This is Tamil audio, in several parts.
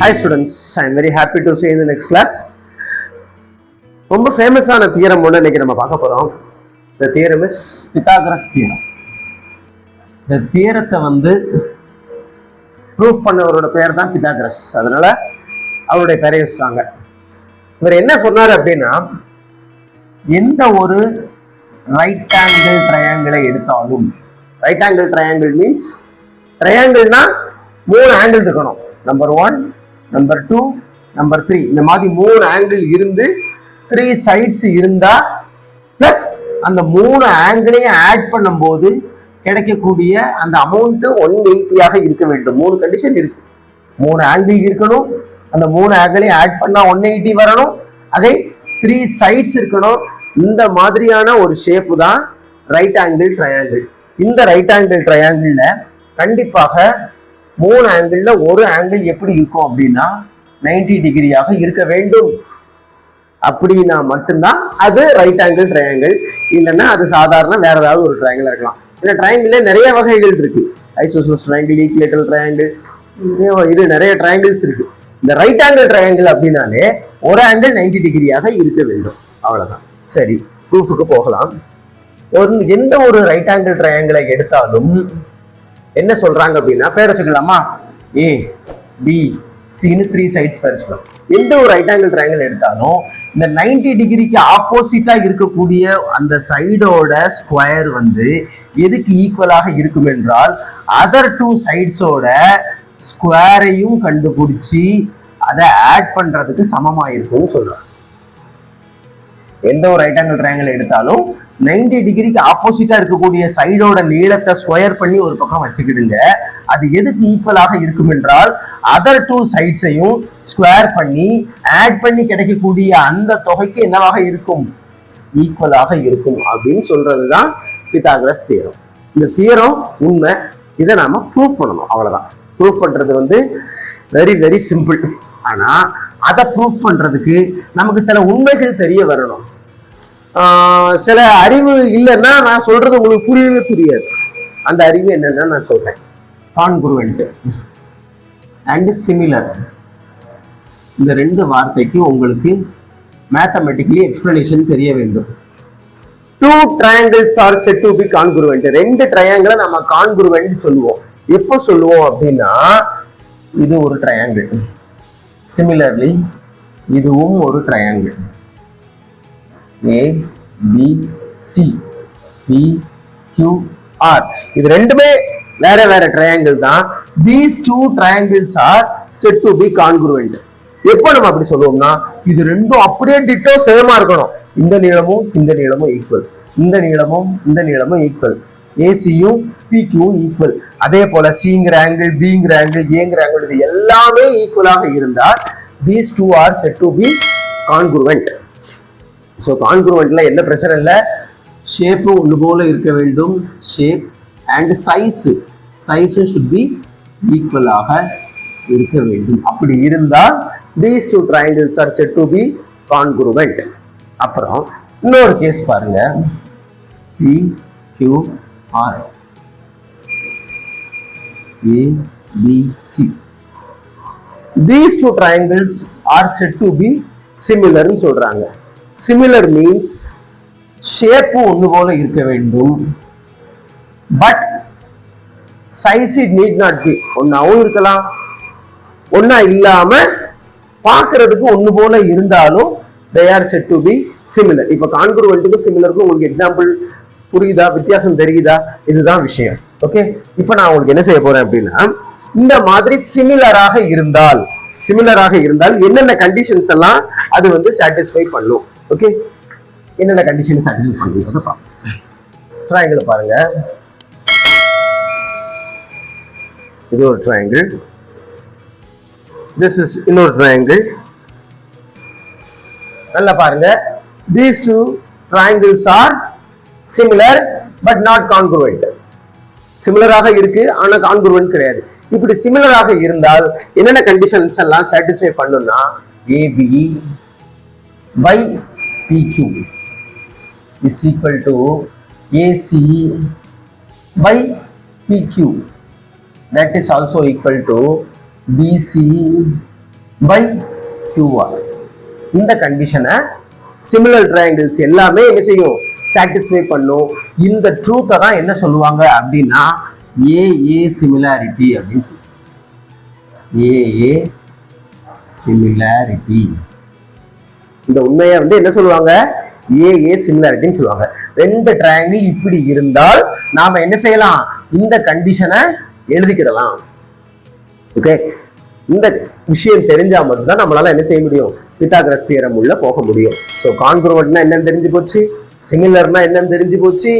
Hi students, I am very happy to see you in the next class. ரொம்ப ஃபேமஸான தியரம் ஒன்று இன்னைக்கு நம்ம பார்க்க போறோம். The theorem is Pythagoras theorem. இந்த தியரத்தை ப்ரூஃப் பண்ணவரோட பேர் தான் பித்தாகரஸ். அதனால அவருடைய பேரை வச்சுட்டாங்க. இவர் என்ன சொன்னார் அப்படின்னா, எந்த ஒரு ரைட் ஆங்கிள் ட்ரையாங்கிளை எடுத்தாலும், ரைட் ஆங்கிள் ட்ரையாங்கிள் மீன்ஸ் ட்ரையாங்கிள்னா 3 ஆங்கிள் இருக்கணும். Number 1, number 2, number 3. இந்த மாதிரி 3 ஆங்கிள் இருந்து 3 சைட்ஸ் இருந்தா பிளஸ் அந்த 3 ஆங்கிளையும் ஆட் பண்ணும்போது கிடைக்கக்கூடிய அந்த அமௌண்ட் 180 இருக்க வேண்டும். 3 கண்டிஷன் இருக்கு. 3 ஆங்கிள் இருக்கணும், அந்த 3 ஆங்கிளையும் ஆட் பண்ணா 180 வரணும், அதே 3 சைட்ஸ் இருக்கணும். இந்த மாதிரியான ஒரு ஷேப் தான் ரைட் ஆங்கிள் ட்ரையாங்கிள். இந்த ரைட் ஆங்கிள் ட்ரையாங்கிள்ல கண்டிப்பாக 3 ஆங்கிள் ஒரு ஆங்கிள் எப்படி இருக்கும் அப்படின்னா 90 டிகிரியாக இருக்க வேண்டும். அப்படின்னா மட்டும்தான் அது ரைட் ஆங்கிள் ட்ரையாங்கிள். இல்லைன்னா அது சாதாரண வேற ஏதாவது ஒரு ட்ரையாங்கிள் இருக்கலாம். இந்த ட்ரையாங்கிள் நிறைய வகைகள் இருக்கு. ஐசோசெலஸ் ட்ரையாங்கிள், ஈக்விலேட்டரல் ட்ரையாங்கிள், இது நிறைய ட்ரையாங்கிள்ஸ் இருக்கு. இந்த ரைட் ஆங்கிள் ட்ரையாங்கிள் அப்படின்னாலே ஒரு ஆங்கிள் 90 டிகிரியாக இருக்க வேண்டும். அவ்வளவுதான். சரி, ப்ரூஃபுக்கு போகலாம். எந்த ஒரு ரைட் ஆங்கிள் ட்ரையாங்கிளை எடுத்தாலும் என்ன சொல்றாங்க அப்படின்னா, பேர் வச்சுக்கலாமா? ஏ பி சின்னு 3 சைட்ஸ் பேர் வச்சுக்கலாம். எந்த ஒரு ரைட் ஆங்கிள் ட்ரையாங்கிள் எடுத்தாலும் இந்த 90 டிகிரிக்கு ஆப்போசிட்டா இருக்கக்கூடிய அந்த சைடோட ஸ்கொயர் எதுக்கு ஈக்குவலாக இருக்கும் என்றால் அதர் 2 சைட்ஸோட ஸ்கொயரையும் கண்டுபிடிச்சி அதை ஆட் பண்றதுக்கு சமமா இருக்கும்னு சொல்றாங்க. எந்த ஒரு ரைட் ஆங்கிள் ட்ரையாங்கிள் எடுத்தாலும் 90 டிகிரிக்கு ஆப்போசிட்டா இருக்கக்கூடிய சைடோட நீளத்தை ஸ்கொயர் பண்ணி ஒரு பக்கம் வச்சுக்கிடுங்க. அது எதுக்கு ஈக்குவலாக இருக்கும் என்றால் அதர் 2 சைட்ஸையும் ஸ்கொயர் பண்ணி ஆட் பண்ணி கிடைக்கக்கூடிய அந்த தொகைக்கு என்னவாக இருக்கும்? ஈக்குவலாக இருக்கும் அப்படின்னு சொல்றதுதான் பித்தாகரஸ் தியரம். இந்த தியரம் உண்மை. இதை நாம ப்ரூஃப் பண்ணணும். அவ்வளவுதான். ப்ரூஃப் பண்றது வெரி வெரி சிம்பிள். ஆனா அதை ப்ரூஃப் பண்றதுக்கு நமக்கு சில உண்மைகள் தெரிய வரணும். சில அறிவு இல்லைன்னா நான் சொல்றது உங்களுக்கு புரியவே புரியாது. அந்த அறிவு என்னன்னா நான் சொல்றேன். கான்குருவென்ட் அண்ட் சிமிலர், இந்த 2 வார்த்தைக்கு உங்களுக்கு மேத்தமெட்டிக்கலி எக்ஸ்பிளனேஷன் தெரிய வேண்டும். 2 triangles are said to be congruent. 2 ட்ரையாங்கிளை நம்ம கான்குருவென்ட் சொல்லுவோம். எப்போ சொல்லுவோம் அப்படின்னா, இது ஒரு ட்ரையாங்கிள், சிமிலர்லி இதுவும் ஒரு triangle, A B C P Q R. இது ரெண்டுமே வேற வேற ட்ரையாங்கிள் தான். These 2 triangles are said to be congruent. எப்போ நம்ம அப்படி சொல்லுவோம்னா, இது ரெண்டும் அப்படியே டிட்டோ சேமா இருக்கணும். இந்த நீளமும் இந்த நீளமும் ஈக்குவல், இந்த நீளமும் இந்த நீளமும் ஈக்குவல், ஏசியும் பிக்யூவும் ஈக்குவல். அதே போல சிங்கிற ஆங்கிள், பிங்கிற ஆங்கிள், ஏங்கிற ஆங்கிள், இது எல்லாமே ஈக்குவலாக இருந்தால் these 2 are said to be congruent. So கான்குருவென்ட்ல என்ன பிரச்சனை இல்லை, ஷேப்பு ஒன்று போல இருக்க வேண்டும். ஷேப் அண்ட் சைஸும் ஷுட் பி ஈக்குவலாக இருக்க வேண்டும். அப்படி இருந்தால் these 2 triangles are said to be congruent. அப்புறம் இன்னொரு கேஸ் பாருங்க, PQR ABC. These 2 triangles are said to be similar ன்னு சொல்றாங்க. சிமிலர் மீன்ஸ் ஷேப்பு ஒன்று போல இருக்க வேண்டும், but size it need not be. ஒன்னாவும் இருக்கலாம், ஒன்னா இல்லாம பார்க்கறதுக்கு ஒன்று போல இருந்தாலும் they are said to be similar. இப்ப கான்குருவென்ட்டுக்கும் சிமிலருக்கும் உங்களுக்கு எக்ஸாம்பிள் புரியுதா? வித்தியாசம் தெரியுதா? இதுதான் விஷயம். ஓகே, இப்ப நான் உங்களுக்கு என்ன செய்ய போறேன் அப்படின்னா, இந்த மாதிரி சிமிலராக இருந்தால் என்னென்ன கண்டிஷன்ஸ் எல்லாம் அது சாட்டிஸ்ஃபை பண்ணும். ஓகே, என்னென்ன கண்டிஷன் சாட்டிஸ்ஃபை பண்ணுங்க. ட்ரையாங்கிள் பாருங்க, இது ஒரு ட்ரையாங்கிள், திஸ் இஸ் இன்னொரு ட்ரையாங்கிள். நல்லா பாருங்க, these 2 triangles are similar but not congruent. சிமிலராக இருக்கு ஆனா கான்குருவென்ட் கிடையாது. இப்படி சிமிலராக இருந்தால் என்னென்ன கண்டிஷன்ஸ் எல்லாம் சாட்டிஸ்ஃபை பண்ணும்னா, AB by PQ is equal to AC by PQ. That is also equal to BC by QR. இந்த கண்டிஷனை சிமிலர் ட்ரையாங்கிள்ஸ் எல்லாமே என்ன செய்யும், சாட்டிஸ்ஃபை பண்ணும். இந்த ட்ரூத்தை தான் என்ன சொல்லுவாங்க அப்படின்னா ஏஏ சிமிலாரிட்டி அப்படின்னு. ஏஏ சிமிலாரிட்டி, இந்த உண்மையை வந்து என்ன சொல்லுவாங்க, ஏஏ சிமிலாரிட்டின்னு சொல்லுவாங்க. ரெண்டு ட்ரையாங்கிள் இப்படி இருந்தால் நாம என்ன செய்யலாம், இந்த கண்டிஷனை எழுதிக்கிடலாம். ஓகே, இந்த விஷயம் தெரிஞ்சா மட்டும்தான் நம்மளால என்ன செய்ய முடியும், பித்தாகரஸ் தியரம் உள்ள போக முடியும். ஸோ கான்குருவன்ட்னா என்னன்னு தெரிஞ்சு போச்சு, சிமிலர்னா என்னன்னு தெரிஞ்சு போச்சு.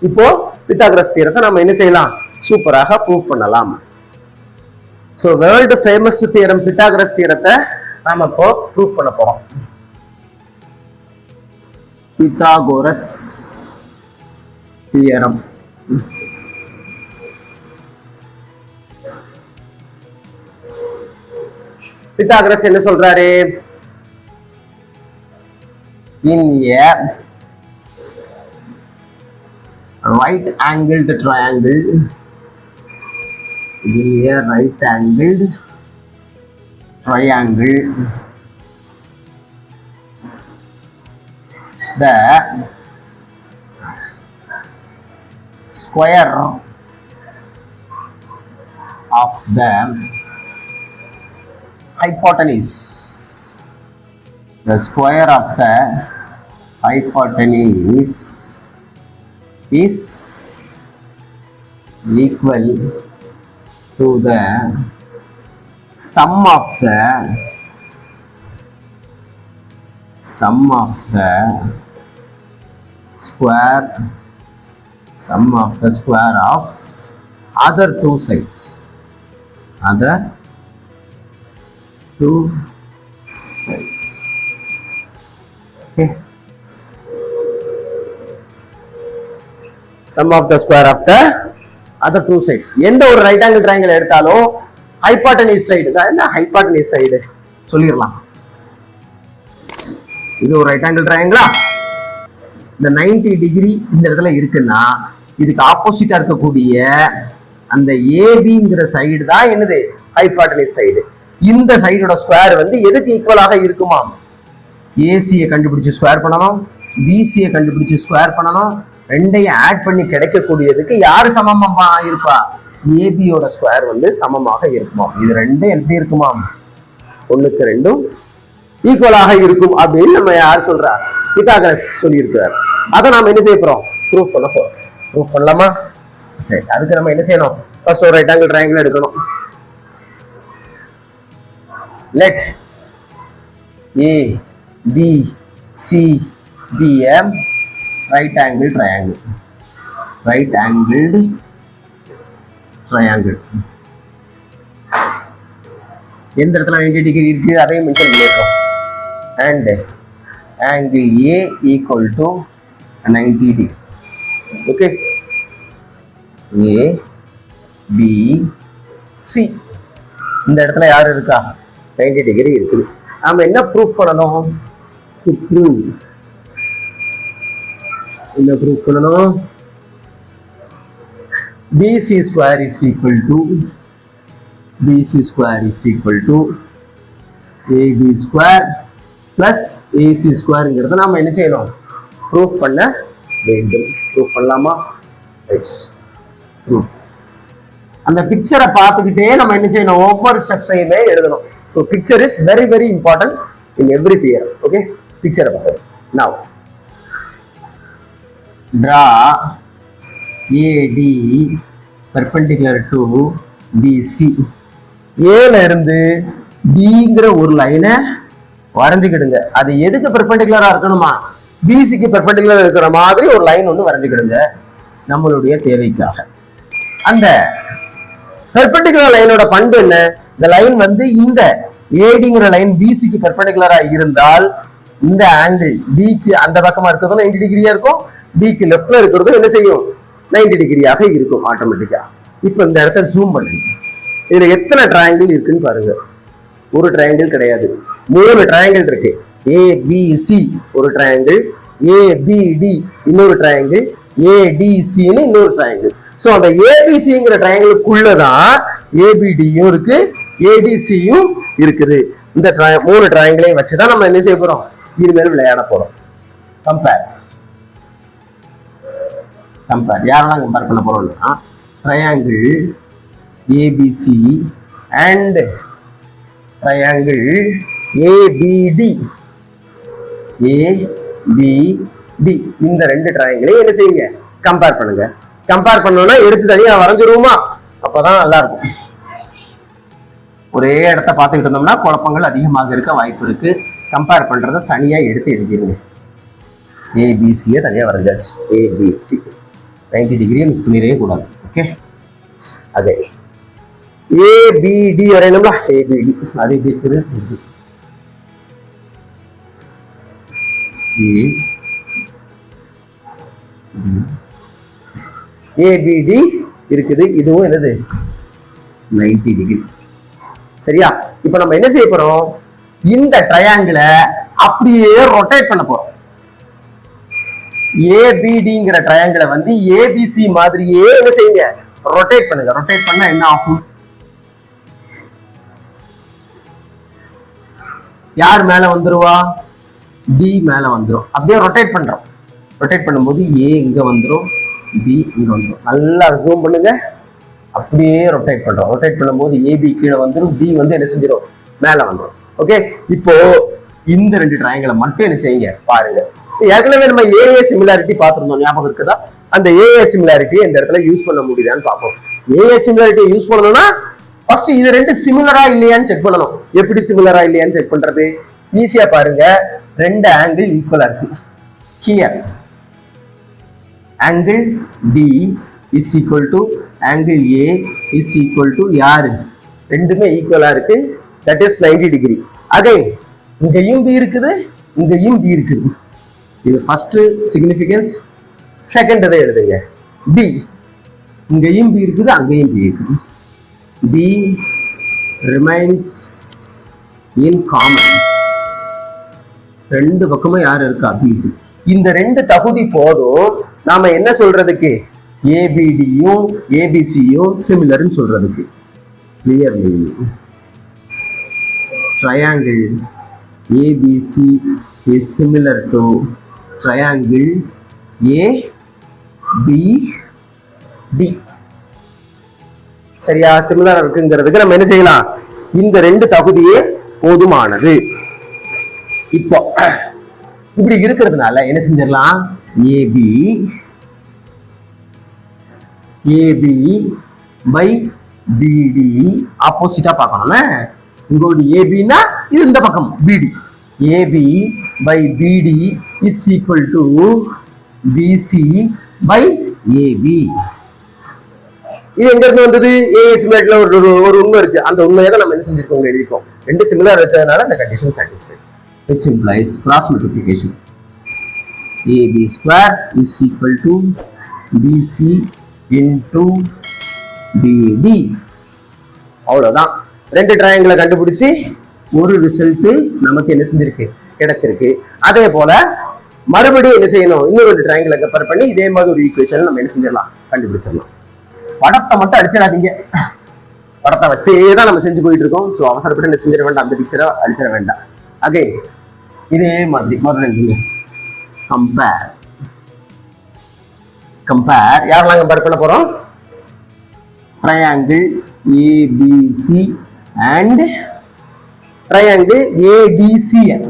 இப்போ பித்தாகரஸ் தியரத்தை நம்ம என்ன செய்யலாம், சூப்பராக ப்ரூவ் பண்ணலாம். So world famous theorem Pythagoras தியரத்தை நாம இப்போ ப்ரூவ் பண்ண போறோம். Pythagoras theorem. பித்தாகரஸ் என்ன சொல்றாரு, in a right angled triangle, in a right angled triangle, the square of the hypotenuse, the square of the hypotenuse is equal to the sum of the square of other two sides. Other two sides. Okay. Sum of the square of the other two sides. எந்த ஒரு ரைட் ஆங்கிள் ட்ரையாங்கிள் எடுத்தாலும் ஹைபாட்டனிஸ் சைடு தான். என்ன ஹைபாட்டனிஸ் சைடு சொல்லிடலாம். இது ஒரு ரைட் ஆங்கிள் ட்ரையாங்கிளா, இந்த 90 டிகிரி இந்த இடத்துல இருக்குன்னா இதுக்கு ஆப்போசிட்டா இருக்கக்கூடிய அந்த ஏபிங்கிற சைடு தான் என்னது, ஹைபாட்டனிஸ் சைடு. இந்த சைடோட ஸ்கொயர் வந்து எதுக்கு ஈக்குவலாக இருக்குமா, ஏசியை கண்டுபிடிச்சு ஸ்கொயர் பண்ணணும், பிசியை கண்டுபிடிச்சு ஸ்கொயர் பண்ணணும். ரெண்டையும் ஆட் பண்ணி கிடைக்கக்கூடியதுக்கு யாரு சமமா இருப்பா, ஏபியோட ஸ்கொயர் வந்து சமமாக இருக்குமா. இது ரெண்டும் எப்படி இருக்குமா, 1க்கு 2 ஈக்குவலாக இருக்கும் அப்படின்னு நம்ம யார் சொல்றா, பித்தாகரஸ் சொல்லியிருக்கிறார். அதை நாம என்ன செய்ய போறோம், ப்ரூஃப் பண்ண போறோம். ப்ரூஃப் பண்ணலாமா? சரி, அதுக்கு நம்ம என்ன செய்யணும், ஃபர்ஸ்ட் ஒரு ரைட் ஆங்கிள் ட்ரையாங்கிள் எடுக்கணும். let A B C be a right angled triangle. Right angled triangle. எந்த இடத்துல 90 டிகிரி இருக்கு அதையும் மென்ஷன் பண்ணிருக்கோம். and angle A equal to 90 degree. Okay, A B C இந்த இடத்துல யாரு இருக்கா, 90 டிகிரி இருக்குது. நாம என்ன ப்ரூஃப் பண்ணணும், என்ன ப்ரூஃப் பண்ணணும், BC square is equal to AB square plus AC squareங்கிறத நாம என்ன செய்யணும், ப்ரூஃப் பண்ண வேண்டும். ப்ரூஃப் பண்ணலாமா? ப்ரூஃப். அந்த பிக்சரை பார்த்துக்கிட்டே நம்ம என்ன செய்யணும், ஒவ்வொரு ஸ்டெப்ஸையுமே எழுதணும். So picture is very very important in every theorem. Okay, பிக்சரை பார்க்கணும். Now draw AD perpendicular to BC. ஏல இருந்து பிங்கிற ஒரு லைனை வரைஞ்சுக்கிடுங்க. அது எதுக்கு பெர்பெண்டிகுலரா இருக்கணுமா, பிசிக்கு பெர்பெண்டிகுலரா இருக்கிற மாதிரி ஒரு லைன் ஒன்று வரைஞ்சுக்கிடுங்க நம்மளுடைய தேவைக்காக. அந்த பெர்பெண்டிகுலர் லைனோட பண்பு என்ன, இந்த லைன் வந்து இந்த ஏடிங்கிற லைன் பிசிக்கு பெர்பெண்டிகுலரா இருந்தால் இந்த ஆங்கிள் பிக்கு அந்த பக்கமா இருக்கிறதும் 90 டிகிரியா இருக்கும், பிக்கு லெஃப்ட்ல இருக்கிறதும் என்ன செய்யும், 90 டிகிரியாக இருக்கும் ஆட்டோமேட்டிக்கா. இப்ப இந்த இடத்த ஜூம் பண்ணுங்க. இதுல எத்தனை ட்ரையாங்கிள் இருக்குன்னு பாருங்க. ஒரு ட்ரையாங்கிள் கிடையாது, 3 ட்ரையாங்கிள் இருக்கு. ஏபிசி ஒரு ட்ரையாங்கிள், ஏபிடி இன்னொரு ட்ரையாங்கிள், ஏடிசின்னு இன்னொரு ட்ரையாங்கிள். சோ அந்த ஏபிசிங்கிற ட்ரையாங்கிளுக்குள்ளதான் ஏபிடியும் இருக்கு, ஏடிசியும் இருக்குது. இந்த மூணு ட்ரையாங்கிளையும் வச்சுதான் நம்ம என்ன செய்ய போறோம், இனிமேல் விளையாட போறோம். கம்பேர் யாரெல்லாம் கம்பேர் பண்ண போறோம்னா triangle ABC and triangle APD. இந்த ரெண்டு ட்ரையாங்கிளையும் என்ன செய்யுங்க, கம்பேர் பண்ணுங்க. கம்பேர் பண்ணோம்னா எடுத்து தனியா வரைஞ்சிருவோமா, அப்பதான் நல்லா இருக்கும். ஒரே இடத்த பார்த்துக்கிட்டு இருந்தோம்னா குழப்பங்கள் அதிகமாக இருக்க வாய்ப்பு இருக்கு. கம்பேர் பண்றத தனியா எடுத்து எழுதிருங்க. ஏபிசியை தனியா வரைஞ்சாச்சு. ஏபிசி 90 டிகிரி மிஸ் பண்ணிடவே கூடாது. ஓகே, அதே ஏபிடி வரையணும்ல. ஏபிடி அது எப்படி இருக்குது, ஏபிடி இருக்குது. இதுவும் என்னது 90 டிகிரி. சரியா? இப்ப நம்ம என்ன செய்ய போறோம், இந்த ட்ரையாங்கிளை அப்படியே ரொட்டேட் பண்ண போறோம். ஏபிடிங்கிற ட்ரையாங்கிளை வந்து ஏபிசி மாதிரியே என்ன செய்யுங்க, ரொட்டேட் பண்ணுங்க. ரொட்டேட் பண்ணா என்ன ஆகும், யார் மேல வந்துருவா, டி மேல வந்துரும். அப்படியே ரொட்டேட் பண்றோம். ரொட்டேட் பண்ணும்போது ஏ இங்க வந்துரும், பி இங்க வந்துரும். நல்லா ஜூம் பண்ணுங்க. அப்படியே ரொட்டேட் பண்றோம். ரொட்டேட் பண்ணும்போது ஏபி கீழே வந்துடும், பி வந்து என்ன செஞ்சிடும், மேல வந்துடும். ஓகே, இப்போ இந்த ரெண்டு ட்ரையாங்கிளை மட்டும் என்ன செய்யுங்க பாருங்க. ஏற்கனவே நம்ம ஏஏ சிமிலாரிட்டி பார்த்துருந்தோம், ஞாபகம் இருக்குதா? அந்த ஏஏ சிமிலாரிட்டி இந்த இடத்துல யூஸ் பண்ண முடியுதான்னு பார்ப்போம். ஏஏ சிமிலாரிட்டி யூஸ் பண்ணணும்னா ஃபர்ஸ்ட் இது ரெண்டு சிமிலரா இல்லையான்னு செக் பண்ணணும். எப்படி சிமிலரா இல்லையான்னு செக் பண்றது, ஈஸியா பாருங்க. ரெண்டு ஆங்கிள் ஈக்குவலா இருக்கு. Here angle D is equal to angle A is equal to யாரு, ரெண்டுமே ஈக்குவலா இருக்கு. That is 90 degree. அகைன் இங்கேயும் பி இருக்குது, இங்கேயும் பி இருக்குது. இது ஃபர்ஸ்ட் சிக்னிஃபிகன்ஸ். செகண்ட் இதை எழுதுங்க, பி இங்கேயும் பி இருக்குது, அங்கேயும் பி இருக்குது. B remains in common. ரெண்டு பக்கமும் யார் இருக்கா, பி. இந்த ரெண்டு தகுதி போதும் நாம என்ன சொல்றதுக்கு, ஏபிடியும் ஏபிசியும் சிமிலர்னு சொல்றதுக்கு. Clearly triangle ABC is similar to triangle ABD. சரியா? சிமிலரா இருக்குங்கிறதுக்கு நம்ம என்ன செய்யலாம், இந்த ரெண்டு தகுதியே போதுமானது. இப்போ இப்படி இருக்கிறதுனால என்ன செஞ்சிடலாம், AB by BD ஆப்போசிட்டா பார்க்கணும்ல. இங்கோட ஏபின்னா இது இந்த பக்கம் பிடி. AB by BD is equal to BC by AB. இது எங்க இருந்து வந்தது, ஏஏ சிமிலாரிட்டில ஒரு உண்மை இருக்கு. அந்த உண்மையை தான் நம்ம என்ன செஞ்சிருக்கோம், எழுதிக்கோம். ரெண்டு சிமிலர் இருக்கிறதுனால அந்த condition satisfy. which implies cross multiplication. AB square is equal to BC into BD. அவ்வளவுதான். ரெண்டு ட்ரையாங்கிளை கண்டுபிடிச்சு ஒரு ரிசல்ட் நமக்கு என்ன செஞ்சிருக்கு, கிடைச்சிருக்கு. அதே போல மறுபடியும் என்ன செய்யணும், இன்னொரு ரெண்டு ட்ரையாங்கிளை கம்பேர் பண்ணி இதே மாதிரி ஒரு ஈக்குவேஷன் நம்ம என்ன செஞ்சிடலாம், கண்டுபிடிச்சிடலாம். படத்தை மட்டும் அடிச்சிடாதீங்க, படத்தை வச்சே தான் நம்ம செஞ்சு போயிட்டு இருக்கோம். ஸோ அவசரப்பட்டு என்ன செஞ்சிட வேண்டாம், அந்த பிக்சரை அடிச்சிட வேண்டாம். அகே இதே மாதிரி முதல்ல கம்பேர். கம்பேர் யாரெல்லாம் கம்பேர் பண்ண போறோம், triangle ABC and triangle ADCN.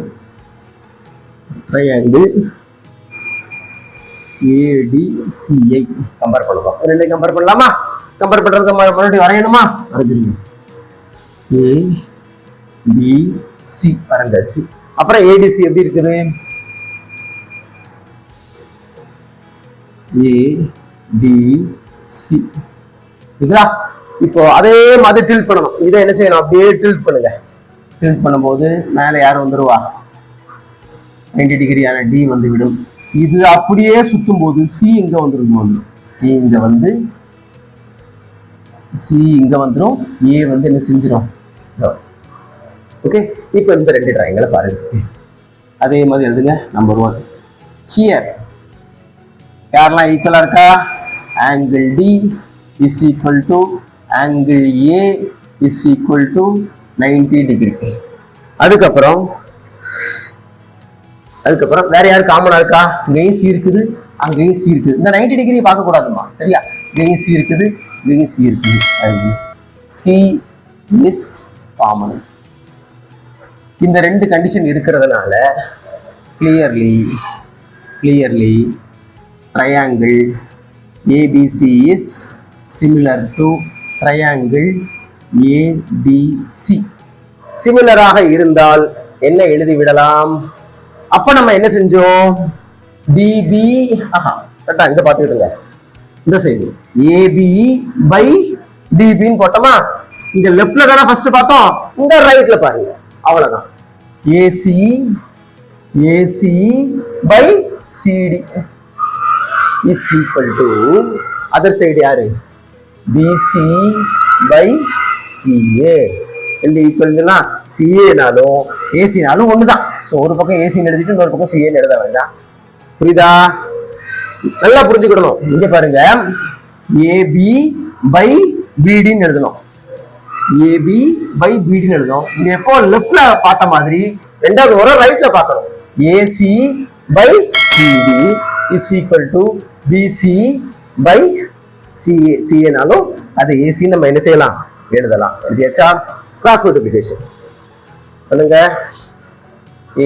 triangle ADCI compare பண்ணுவோம். ரெண்டையும் கம்பேர் பண்ணலாமா? கம்பேர் பண்றதுக்கு மறுபடியும் வரையணுமா, வரைஞ்சிருங்க. ABC வரைஞ்சாச்சு. அப்புறம் ADC எப்படி இருக்குது, ADC இதுதான். இப்போ அதே மாதிரி டில்ட் பண்ணணும். இதை என்ன செய்யணும், அப்படியே டில்ட் பண்ணுங்க. டில்ட் பண்ணும்போது மேல யார் வந்துருவா, 90 டிகிரியான டி வந்து விடும். இது அப்படியே சுத்தும் போது சி இங்க வந்துடும். சி இங்க வந்து சி இங்க வந்துடும், ஏ வந்து என்ன செஞ்சிடும். ஓகே, இப்போ இந்த ரெண்டு ட்ரையாங்கிளை பாருங்க. அதே மாதிரி எழுதுங்க. நம்பர் 1 ஹியர் யாரெல்லாம் ஈக்குவலா இருக்கா, angle D is equal to angle A is equal to 90 degree. அதுக்கப்புறம் வேற யாரு காமனா இருக்கா? இங்கேயும் சி இருக்குது, அங்கேயும் சி இருக்குது. இந்த 90 டிகிரி பார்க்க கூடாதுமா, சரியா? இங்கேயும் சி இருக்குது, இங்கேயும் சி இருக்குது. C is common. இந்த ரெண்டு கண்டிஷன் இருக்கிறதுனால clearly triangle ABC is similar to triangle ABC. சிமிலராக இருந்தால் என்ன எழுதி விடலாம்? அப்ப நம்ம என்ன செஞ்சோம்? DB கரெக்டா இங்க பாத்துக்கிட்டுங்க, இந்த சைடு AB by DB ன்னு போட்டோமா? இங்க லெஃப்ட்ல தானே ஃபர்ஸ்ட் பார்த்தோம், இந்த ரைட்ல பாருங்க, அவ்வளவுதான். AC by CD is equal to other side யாரு? BC by CA. ரெண்டு ஈக்குவல்னா CA-னாலும் AC-னாலும் ஒண்ணுதான். ஸோ ஒரு பக்கம் AC எழுதிட்டு இன்னொரு பக்கம் CA எழுத வேண்டாம். புரியுதா? நல்லா புரிஞ்சுக்கிடணும். இங்க பாருங்க, AB by BD-ன்னு எழுதணும். AB by BD-ன்னு எழுதணும். இங்க எப்போ லெஃப்ட்ல பார்த்த மாதிரி ரெண்டாவது ஒரு ரைட்ல பார்க்கணும். AC by CD is equal to BC by CA. CA-னாலும் அது AC நம்ம என்ன செய்யலாம்? எழுதலாம். எழுதியாச்சா? கிராஸ் மல்டிப்ளிகேஷன் பண்ணுங்க.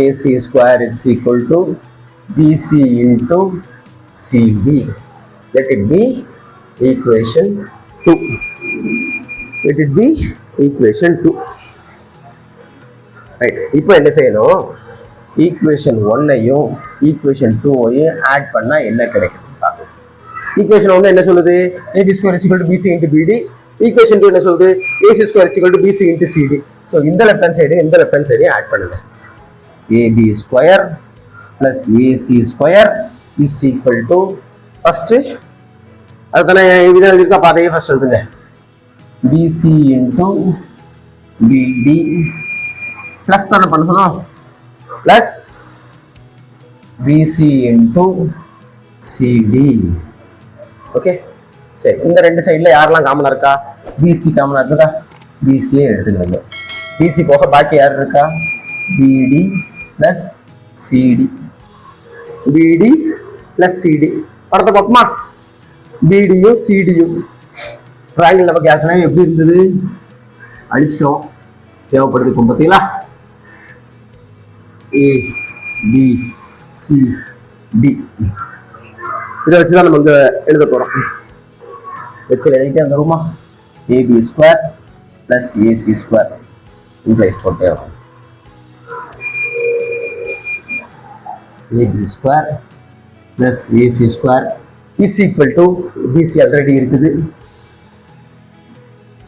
AC square is equal to BC into CD. Let it be equation 2. Let it be equation 2. Right. இப்போ என்ன செய்யணும்? ஈக்குவேஷன் 1ஐயும் ஈக்குவேஷன் 2ஐயும் ஆட் பண்ணா என்ன கிடைக்கும் பார்க்கலாம். ஈக்குவேஷன் 1 என்ன சொல்லுது? AB square is equal to BC into BD. Equation 2 என்ன சொல்லுது? AC square is equal to BC into CD. So இந்த லெஃப்ட் ஹேண்ட் சைடு இந்த லெஃப்ட் ஹேண்ட் சைடையும் ஆட் பண்ணுங்க. AB square plus AC square is equal to first அதுதானே விதம் எழுதிருக்கா, பாதையை ஃபர்ஸ்ட் எழுதுங்க. BC into BD பிளஸ் தானே பண்ணணும், plus BC into CD. Okay, சரி. இந்த ரெண்டு சைடுல யாரெல்லாம் காமனா இருக்கா? BC காமனா இருக்குதா? BC-யே எடுத்துக்கணும். BC போக பாக்கி யார் இருக்கா? BD plus CD. BD plus CD. படத்தை பார்ப்போமா? BD-யும் CD-யும் ட்ரையாங்கிள் நமக்கு ஏற்கனவே எப்படி இருந்தது? அழிச்சிட்டோம். தேவைப்படுது இப்போ பார்த்தீங்களா? ABCD. இதை வச்சுதான் நம்ம இங்க எழுத போறோம். எழுதிட்டு வந்துருமா? AB square plus AC square implies போட்டே வரும். AB square plus AC square is equal to BC already இருக்குது.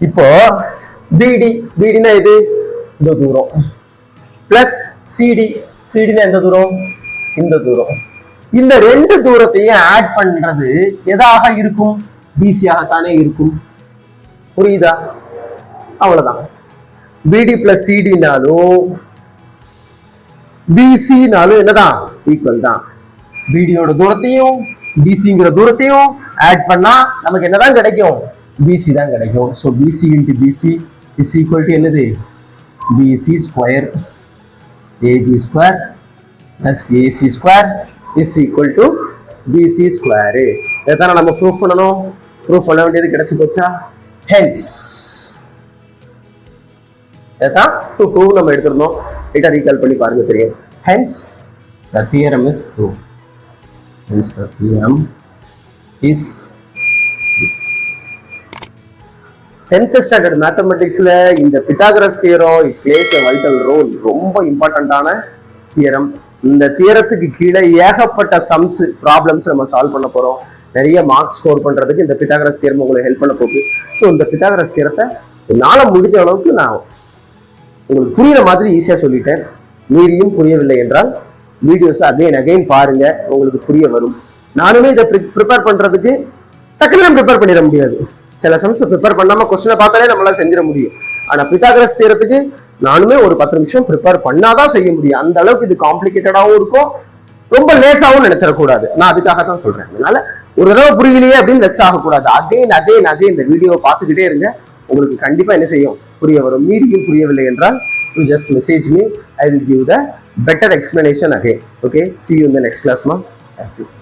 இப்போ BD-னா இது இந்த தூரம் பிளஸ் CD-னா எந்த தூரம்? இந்த தூரம். இந்த ரெண்டு தூரத்தையும் ஆட் பண்றது எதாக இருக்கும்? BC-ஆகத்தானே இருக்கும். புரியுதா? அவ்வளவுதான். BD plus CD-னாலும் BC-னாலும் என்னதான்? ஈக்குவல் தான். BD-யோட தூரத்தையும் BC-ங்கிற தூரத்தையும் ஆட் பண்ணா நமக்கு என்னதான் கிடைக்கும்? BC தான் கிடைக்கும். So BC into BC is equal to என்னது? BC square. AB square plus AC square is equal to BC square. இதைத்தானே நம்ம ப்ரூஃப் பண்ணணும். ப்ரூஃப் பண்ண வேண்டியது கிடைச்சு போச்சா? ஹென்ஸ் இதைத்தான் டு ப்ரூவ் நம்ம எடுத்துருந்தோம். ரைட்டா ரீகால் பண்ணி பாருங்க, தெரியும். Hence the theorem is proved. Hence the theorem is 10th standard மேத்தமெட்டிக்ஸ்ல இந்த Pythagoras theorem it plays a vital role. ரொம்ப இம்பார்ட்டன்டான தியரம். இந்த தியரத்துக்கு கீழே ஏகப்பட்ட சம்ஸ் ப்ராப்ளம்ஸ் நம்ம சால்வ் பண்ண போறோம். நிறைய மார்க்ஸ் ஸ்கோர் பண்றதுக்கு இந்த பித்தாகரஸ் தியரம் உங்களுக்கு ஹெல்ப் பண்ண போகுது. ஸோ இந்த பித்தாகரஸ் தியரத்தை என்னால முடிஞ்ச அளவுக்கு நான் உங்களுக்கு புரியுற மாதிரி ஈஸியா சொல்லிட்டேன். மீறியும் புரியவில்லை என்றால் வீடியோஸ் அகைன் பாருங்க, உங்களுக்கு புரிய வரும். நானுமே இதை ப்ரிப்பேர் பண்றதுக்கு டக்குனு ப்ரிப்பேர் பண்ணிட முடியாது. சில சம்ஸ் ப்ரிப்பேர் பண்ணாம கொஸ்டினை பார்த்தாலே நம்மளால செஞ்சிட முடியும். ஆனா பித்தாகரஸ் தியரத்துக்கு நானுமே ஒரு 10 நிமிஷம் ப்ரிப்பேர் பண்ணாதான் செய்ய முடியும். அந்த அளவுக்கு இது காம்ப்ளிகேட்டடாகவும் இருக்கும், ரொம்ப லேசாகவும் நினைச்சிடக்கூடாது. நான் அதுக்காக தான் சொல்றேன். அதனால ஒரு தடவை புரியலையே அப்படின்னு வெக்ஸ் ஆகக்கூடாது. அகைன் இந்த வீடியோவை பார்த்துக்கிட்டே இருங்க, உங்களுக்கு கண்டிப்பா என்ன செய்யும்? புரிய வரும். மீறியும் புரியவில்லை என்றால் you just message me. I will give the better explanation again. Okay, see you in the next class, ma. Thank you.